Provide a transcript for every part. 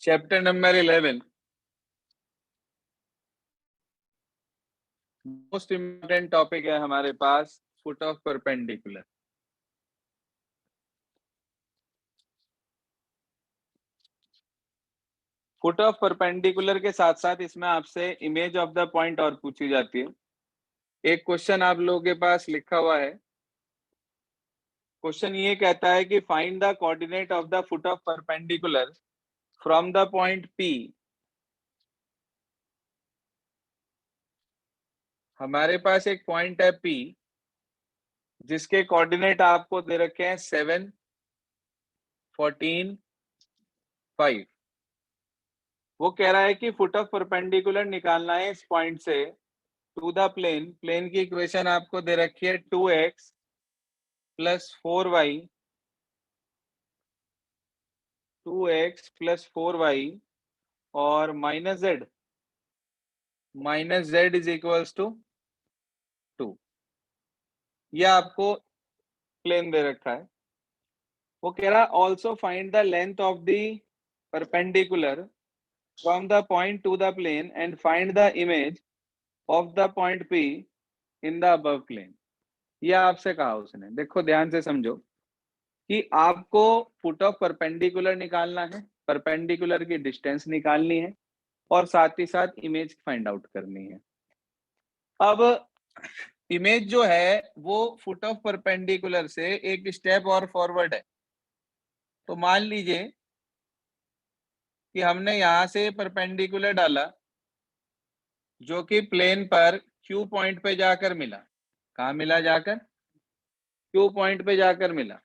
Chapter number 11, most important topic है हमारे पास, foot of perpendicular. Foot of perpendicular के साथ साथ इसमें आपसे इमेज ऑफ द पॉइंट और पूछी जाती है। एक क्वेश्चन आप लोगों के पास लिखा हुआ है। क्वेश्चन ये कहता है कि find the coordinate of the foot of perpendicular from the point P। हमारे पास एक पॉइंट है P जिसके कोऑर्डिनेट आपको दे रखे हैं 7, 14, 5। वो कह रहा है कि फुट ऑफ परपेंडिकुलर निकालना है इस पॉइंट से टू द प्लेन। प्लेन की इक्वेशन आपको दे रखी है 2x plus 4y, 2x plus 4y और minus z is equals to 2। यह आपको प्लेन दे रखा है। वो कह रहा है also find the length of the perpendicular from the point to the plane and find the image of the point P in the above plane. यह आपसे कहा उसने। देखो ध्यान से समझो कि आपको फुट ऑफ परपेंडिकुलर निकालना है, परपेंडिकुलर की डिस्टेंस निकालनी है और साथ ही साथ इमेज फाइंड आउट करनी है। अब इमेज जो है वो फुट ऑफ परपेंडिकुलर से एक स्टेप और फॉरवर्ड है। तो मान लीजिए कि हमने यहां से परपेंडिकुलर डाला जो कि प्लेन पर Q पॉइंट पे जाकर मिला। कहा मिला? जाकर Q पॉइंट पे जाकर मिला।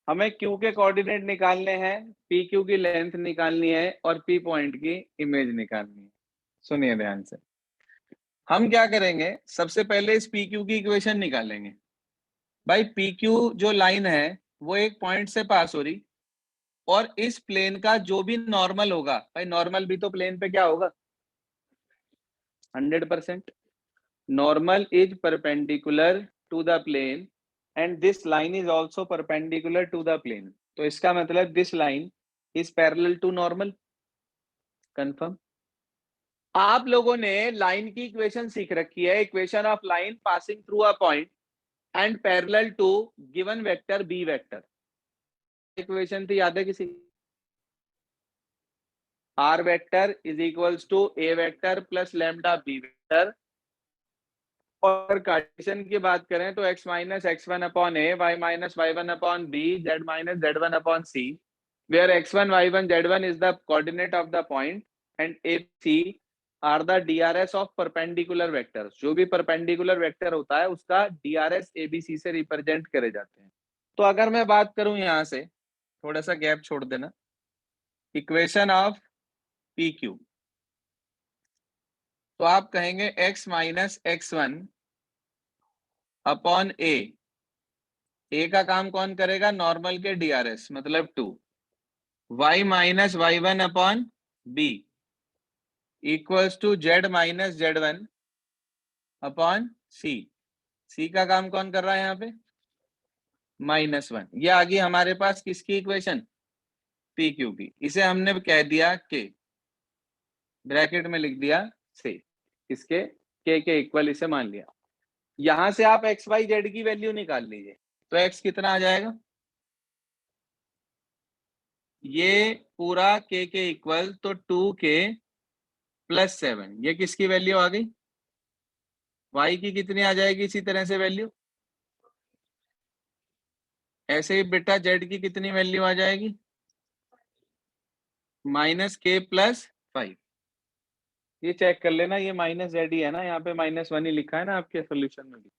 हमें Q के कोऑर्डिनेट निकालने हैं, PQ की लेंथ निकालनी है और P पॉइंट की इमेज निकालनी है। सुनिए ध्यान से। हम क्या करेंगे, सबसे पहले इस PQ की इक्वेशन निकालेंगे। भाई PQ जो लाइन है वो एक पॉइंट से पास हो रही और इस प्लेन का जो भी नॉर्मल होगा, भाई नॉर्मल भी तो प्लेन पे क्या होगा? 100%। Normal is perpendicular to the plane and this line is also perpendicular to the plane. तो इसका मतलब this line is parallel to normal. Confirm? आप लोगों ने लाइन की इक्वेशन सीख रखी है, equation of line passing through a point and parallel to given vector b vector. Equation थी, याद है किसी? R vector is equals to a vector plus lambda b vector. और कार्टेशियन की बात करें तो x minus x1 upon a, y minus y1 upon b, z minus z1 upon c, where x1 y1 z1 is the coordinate of the point and AC are the DRS of perpendicular vectors। जो भी perpendicular vector होता है उसका DRS ABC से represent करे जाते हैं। तो अगर मैं बात करूं यहां से, थोड़ा सा गैप छोड़ देना, इक्वेशन ऑफ PQ, तो आप कहेंगे x माइनस x1 अपॉन ए का काम कौन करेगा? नॉर्मल के DRS मतलब 2। y minus y1 upon b equals to z minus z1 upon c का काम कौन कर रहा है यहाँ पे? -1। ये आ गई हमारे पास किसकी इक्वेशन? PQ की। इसे हमने कह दिया के, ब्रैकेट में लिख दिया से, इसके के इक्वल इसे मान लिया। यहां से आप एक्स वाई जेड की वैल्यू निकाल लीजिए। तो x कितना आ जाएगा? ये पूरा के इक्वल तो 2k प्लस 7। ये किसकी वैल्यू आ गई? y की कितनी आ जाएगी इसी तरह से वैल्यू? ऐसे ही बेटा z की कितनी वैल्यू आ जाएगी? -k plus 5। ये चेक कर लेना, ये -z ही है ना, यहाँ पे -1 ही लिखा है ना आपके सोल्यूशन में भी।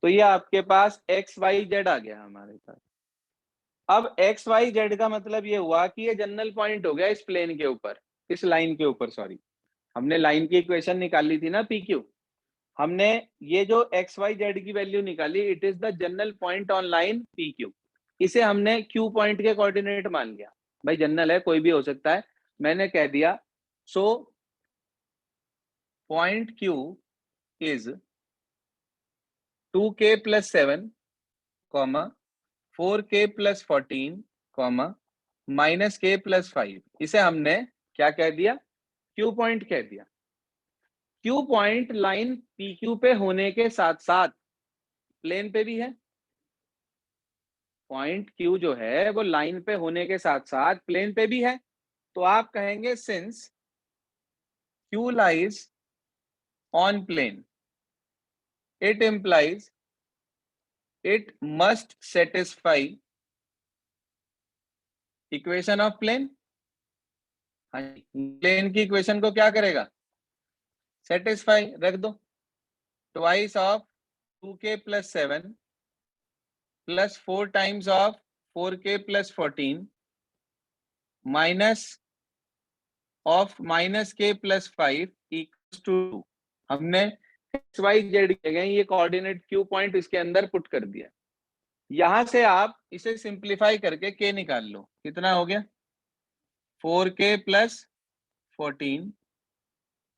तो ये आपके पास x y z आ गया हमारे पास। अब x y z का मतलब ये हुआ कि ये जनरल पॉइंट हो गया इस प्लेन के ऊपर, इस लाइन के ऊपर। सॉरी, हमने लाइन की इक्वेशन निकाली थी ना PQ। हमने ये जो एक्स वाई जेड की वैल्यू निकाली, it is the general point on line PQ। इसे हमने Q पॉइंट के कोऑर्डिनेट मान लिया। भाई जनरल है, कोई भी हो सकता है, मैंने कह दिया so point Q is 2k plus 7, 4k plus 14, comma minus k plus 5, इसे हमने क्या कह दिया, क्यू पॉइंट कह दिया। Q point line P Q पे होने के साथ साथ प्लेन पे भी है। पॉइंट क्यू जो है वो लाइन पे होने के साथ साथ प्लेन पे भी है। तो आप कहेंगे since q lies on plane it implies it must satisfy equation of plane. Plane की इक्वेशन को क्या करेगा, सेटिस्फाई। रख दो twice of 2k plus 7 plus 4 times of 4k plus 14 minus of minus k plus 5 equals to 2। हमने x Y Z के जगह ये कोऑर्डिनेट क्यू पॉइंट इसके अंदर पुट कर दिया। यहां से आप इसे सिंप्लीफाई करके के निकाल लो, कितना हो गया 4k plus 14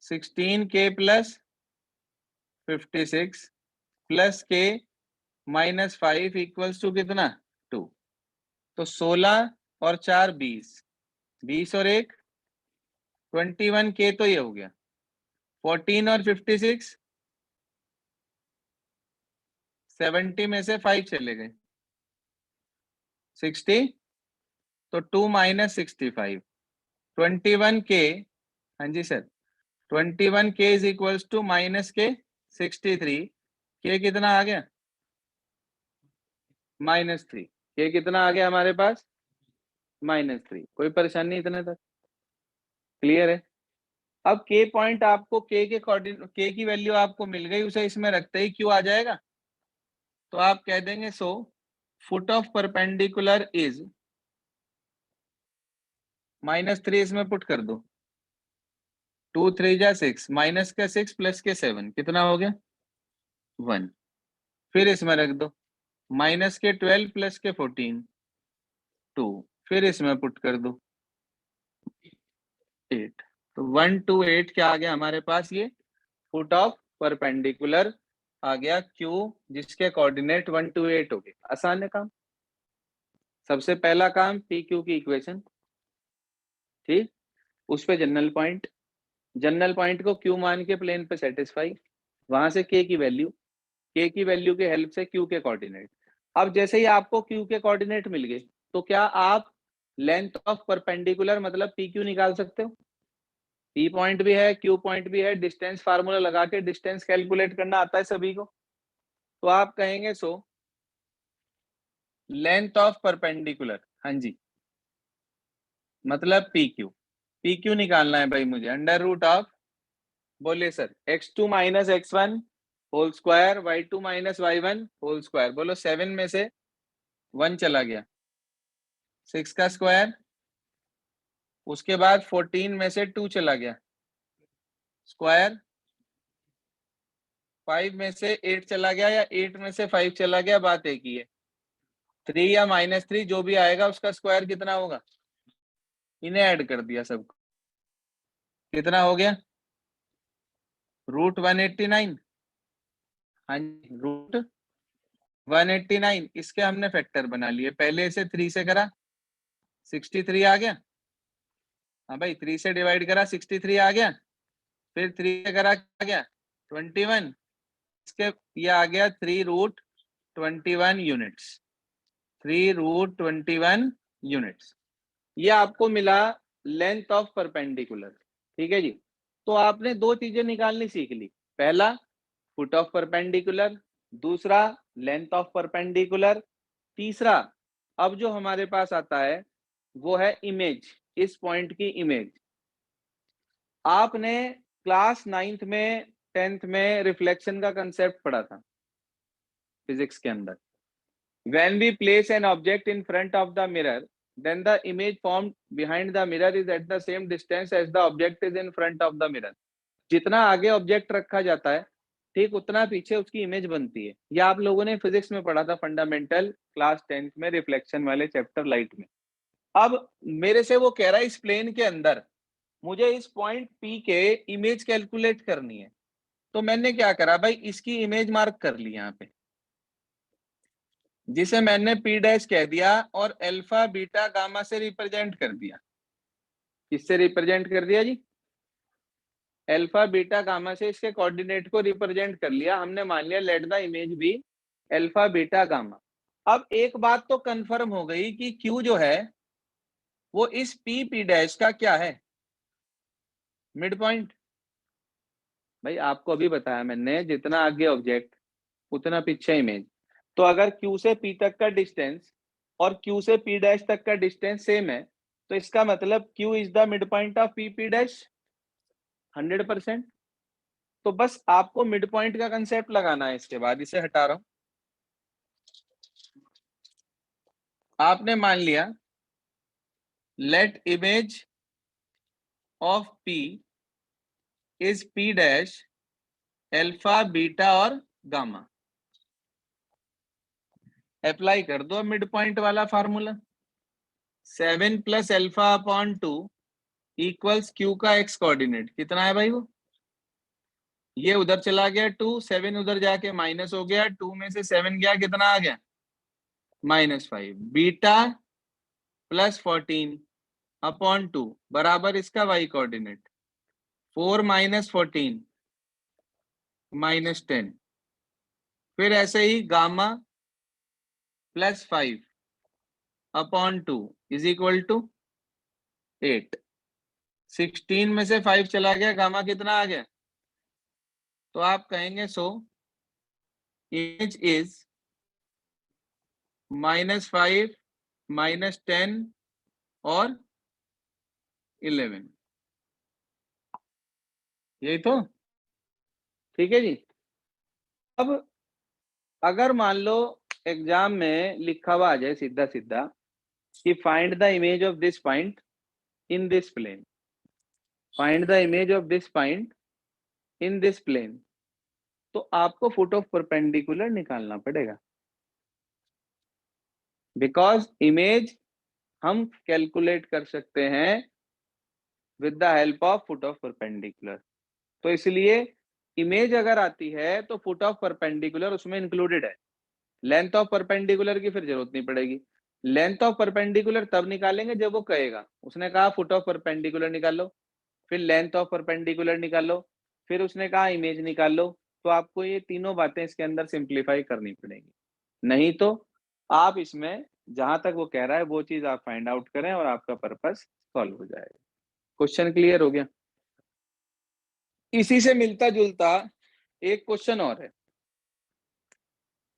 16k plus 56 plus के माइनस 5 इक्वल्स टू कितना 2। तो 16 और 4 20, 20 और 1 21 के, तो ये हो गया 14 और 56 70 में से 5 चले गए 60, तो 2 माइनस 65 21 के, हाँ जी सर 21 के इज इक्वल्स टू माइनस के 63, के कितना आ गया -3, के कितना आ गया हमारे पास -3। कोई परेशानी नहीं इतने तक, क्लियर है। अब के पॉइंट आपको के कोऑर्डिनेट के की वैल्यू आपको मिल गई, उसे इसमें रखते ही क्यों आ जाएगा। तो आप कह देंगे सो फुट ऑफ परपेंडिकुलर इज -3, इसमें पुट कर दो 2 3 जा 6 माइनस के 6 प्लस के 7 कितना हो गया 1। फिर इसमें रख दो माइनस के 12 प्लस के 14 2, फिर इसमें पुट कर दो 8। तो 1 2 8 क्या आ गया हमारे पास, ये फुट ऑफ परपेंडिकुलर आ गया क्यू, जिसके कोऑर्डिनेट 1 2 8 हो गए। आसान है काम। सबसे पहला काम पी क्यू की इक्वेशन, ठीक, उस पे जनरल पॉइंट को क्यू मान के प्लेन पे सेटिस्फाई, वहां से के की वैल्यू के हेल्प से क्यू के कोऑर्डिनेट। अब जैसे ही आपको क्यू के कोऑर्डिनेट मिल गए, तो क्या आप लेंथ ऑफ परपेंडिकुलर मतलब पी क्यू निकाल सकते हो। पी पॉइंट भी है, क्यू पॉइंट भी है, डिस्टेंस फार्मूला लगा के डिस्टेंस कैलकुलेट करना आता है सभी को। तो आप कहेंगे सो लेंथ ऑफ परपेंडिकुलर, हाँ जी, मतलब पी क्यू निकालना है भाई मुझे, अंडर रूट ऑफ, बोलिए sir, x2 minus x1 whole square y2 minus y1 whole square. बोलो 7 में से 1 चला गया 6 का स्क्वायर, उसके बाद 14 में से 2 चला गया स्क्वायर, 5 में से 8 चला गया या 8 में से 5 चला गया, बात एक ही है। 3 या -3 जो भी आएगा उसका स्क्वायर कितना होगा, इन्हें ऐड कर दिया सबको, कितना हो गया √189। हाँ जी √189, इसके हमने फैक्टर बना लिए, पहले इसे 3 से करा 63 आ गया, हाँ भाई 3 से डिवाइड करा 63 आ गया, फिर 3 से करा क्या आ गया 21, इसके ये आ गया 3√21 यूनिट्स, 3√21 यूनिट्स। ये आपको मिला लेंथ ऑफ परपेंडिकुलर, ठीक है जी। तो आपने दो चीजें निकालनी सीख ली, पहला फुट ऑफ परपेंडिकुलर, दूसरा लेंथ ऑफ परपेंडिकुलर, तीसरा अब जो हमारे पास आता है वो है इमेज, इस पॉइंट की इमेज। आपने क्लास 9th में 10th में रिफ्लेक्शन का कंसेप्ट पढ़ा था फिजिक्स के अंदर। When we place an object in front of the mirror, then the image formed behind the mirror is at the same distance as the object is in front of the mirror. जितना आगे object रखा जाता है, ठीक उतना पीछे उसकी image बनती है। यह आप लोगों ने फिजिक्स में पढ़ा था फंडामेंटल क्लास 10th में रिफ्लेक्शन वाले चैप्टर लाइट में। अब मेरे से वो कह रहा है इस प्लेन के अंदर मुझे इस पॉइंट पी के इमेज कैलकुलेट करनी है। तो मैंने क्या करा भाई, इसकी इमेज मार्क कर ली यहाँ पे, जिसे मैंने पी डैश कह दिया और अल्फा बीटा गामा से रिप्रेजेंट कर दिया। किससे रिप्रेजेंट कर दिया जी? अल्फा बीटा गामा से इसके कोऑर्डिनेट को रिप्रेजेंट कर लिया हमने। मान लिया लेट द इमेज भी अल्फा बीटा गामा। अब एक बात तो कंफर्म हो गई कि Q जो है वो इस पी डैश का क्या है? Mid point. भाई आपको अभी बताया मैंने, जितना आगे ऑब्जेक्ट उतना पीछे इमेज। तो अगर Q से P तक का डिस्टेंस और Q से P डैश तक का डिस्टेंस सेम है, तो इसका मतलब Q is the mid point of P dash 100%। तो बस आपको मिड पॉइंट का कंसेप्ट लगाना है। इसके बाद इसे हटा रहा हूं। आपने मान लिया let image of P is P dash alpha beta और गामा। अप्लाई कर दो मिड पॉइंट वाला formula. 7 plus alpha upon 2 equals Q का एक्स कोऑर्डिनेट कितना है भाई? वो ये उधर चला गया 2, 7 उधर जाके माइनस हो गया, 2 में से 7 गया, कितना आ गया? -5। बीटा प्लस 14 अपॉन 2 बराबर इसका वाई कोऑर्डिनेट 4 माइनस 14 -10। फिर ऐसे ही gamma plus 5 upon 2 is equal to 8। 16 में से 5 चला गया, गामा कितना आ गया? तो आप कहेंगे सो इमेज इज -5 -10 और 11। यही तो ठीक है जी। अब अगर मान लो एग्जाम में लिखा हुआ आ जाए सीधा सीधा कि find the image of this point in this plane, find the image of this point in this plane, तो आपको फुट ऑफ परपेंडिकुलर निकालना पड़ेगा। बिकॉज इमेज हम कैलकुलेट कर सकते हैं with the help of foot of perpendicular. तो इसलिए इमेज अगर आती है तो फुट ऑफ परपेंडिकुलर उसमें इंक्लूडेड है। लेंथ ऑफ परपेंडिकुलर की फिर जरूरत नहीं पड़ेगी। लेंथ ऑफ परपेंडिकुलर तब निकालेंगे जब वो कहेगा, उसने कहा फुट ऑफ परपेंडिकुलर निकालो, फिर लेंथ ऑफ परपेंडिकुलर निकालो, फिर उसने कहा इमेज निकाल लो। तो आपको ये तीनों बातें इसके अंदर सिंप्लीफाई करनी पड़ेगी। नहीं तो आप इसमें जहां तक वो कह रहा है वो चीज आप फाइंड आउट करें और आपका पर्पस सॉल्व हो जाएगा। क्वेश्चन क्लियर हो गया? इसी से मिलता जुलता एक क्वेश्चन और है,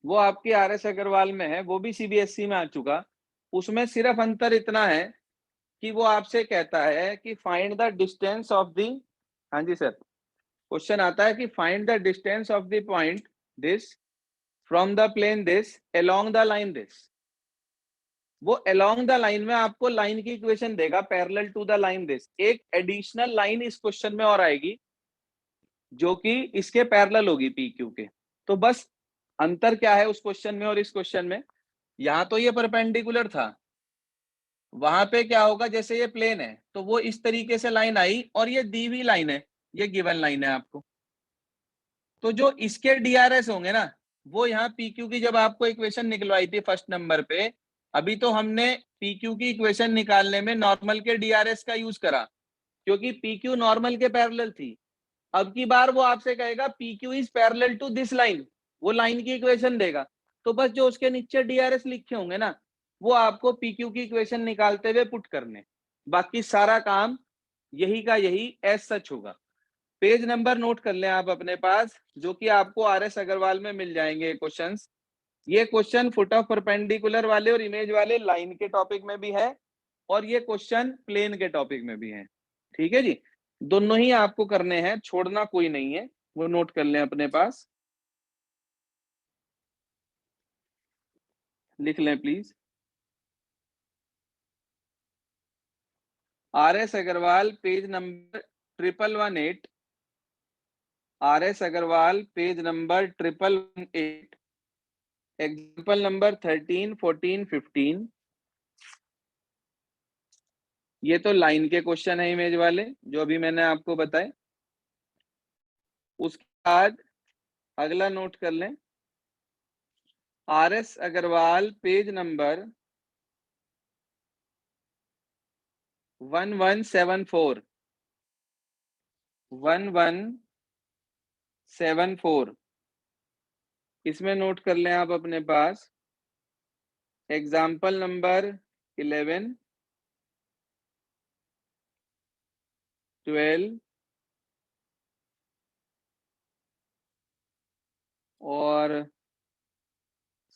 वो आपकी RS अग्रवाल में है, वो भी CBSE में आ चुका। उसमें सिर्फ अंतर इतना है कि वो आपसे कहता है कि find the distance of the, हाँ जी सर, क्वेश्चन आता है कि find the distance of the point this from the plane this along the line this. वो अलोंग द लाइन में आपको लाइन की इक्वेशन देगा parallel to the line this. एक एडिशनल लाइन इस क्वेश्चन में और आएगी जो कि इसके पैरेलल होगी PQ के। तो बस अंतर क्या है उस क्वेश्चन में और इस क्वेश्चन में? यहां तो ये परपेंडिकुलर था, वहां पे क्या होगा, जैसे ये प्लेन है तो वो इस तरीके से लाइन आई और ये दी हुई लाइन है, ये गिवन लाइन है आपको। तो जो इसके DRS होंगे ना, वो यहाँ PQ की जब आपको इक्वेशन निकलवाई थी फर्स्ट नंबर पे, अभी तो हमने PQ की इक्वेशन निकालने में नॉर्मल के DRS का यूज करा क्योंकि PQ नॉर्मल के पैरेलल थी। अब की बार वो आपसे कहेगा PQ is parallel to this line, वो लाइन की इक्वेशन देगा। तो बस जो उसके नीचे DRS लिखे होंगे ना, वो आपको PQ की इक्वेशन निकालते हुए पुट करने। बाकी सारा काम यही का यही एज सच होगा। पेज नंबर नोट कर लें आप अपने पास, जो कि आपको RS अग्रवाल में मिल जाएंगे क्वेश्चंस। ये क्वेश्चन फुट ऑफ परपेंडिकुलर वाले और इमेज वाले लाइन के टॉपिक में भी है और ये क्वेश्चन प्लेन के टॉपिक में भी है। ठीक है जी, दोनों ही आपको करने हैं, छोड़ना कोई नहीं है। वो नोट कर लें अपने पास, लिख लें please. RS Agarwal page number 1118, RS Agarwal page number 1118, example number 13, 14, 15। ये तो लाइन के क्वेश्चन है इमेज वाले जो अभी मैंने आपको बताए। उसके बाद अगला नोट कर लें, RS अग्रवाल, पेज नंबर 1174, 1174 इसमें नोट कर लें आप अपने पास एग्जाम्पल नंबर 11, 12 और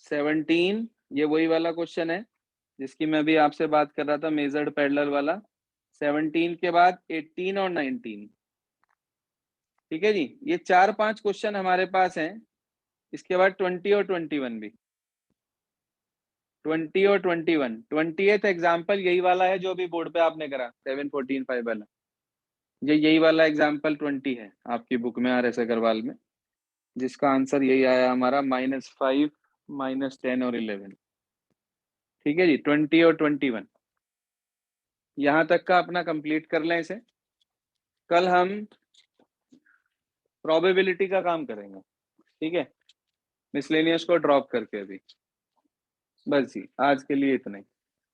17। ये वही वाला क्वेश्चन है जिसकी मैं भी आपसे बात कर रहा था, मेजर्ड पैरेलल वाला। 17 के बाद 18 और 19। ठीक है जी, ये 4-5 क्वेश्चन हमारे पास हैं। इसके बाद 20 और 21 भी, 20 और 21। 20th एग्जाम्पल यही वाला है जो अभी बोर्ड पे आपने करा, 7-14-5 वाला। ये यही वाला एग्जाम्पल 20 है आपकी बुक में, RS अग्रवाल में, जिसका आंसर यही आया हमारा, -5, -10 और 11। ठीक है जी, 20 और 21 यहाँ तक का अपना कंप्लीट कर लें इसे। कल हम प्रोबेबिलिटी का काम करेंगे। ठीक है, मिसलेनियस को ड्रॉप करके अभी। बस जी, आज के लिए इतना ही।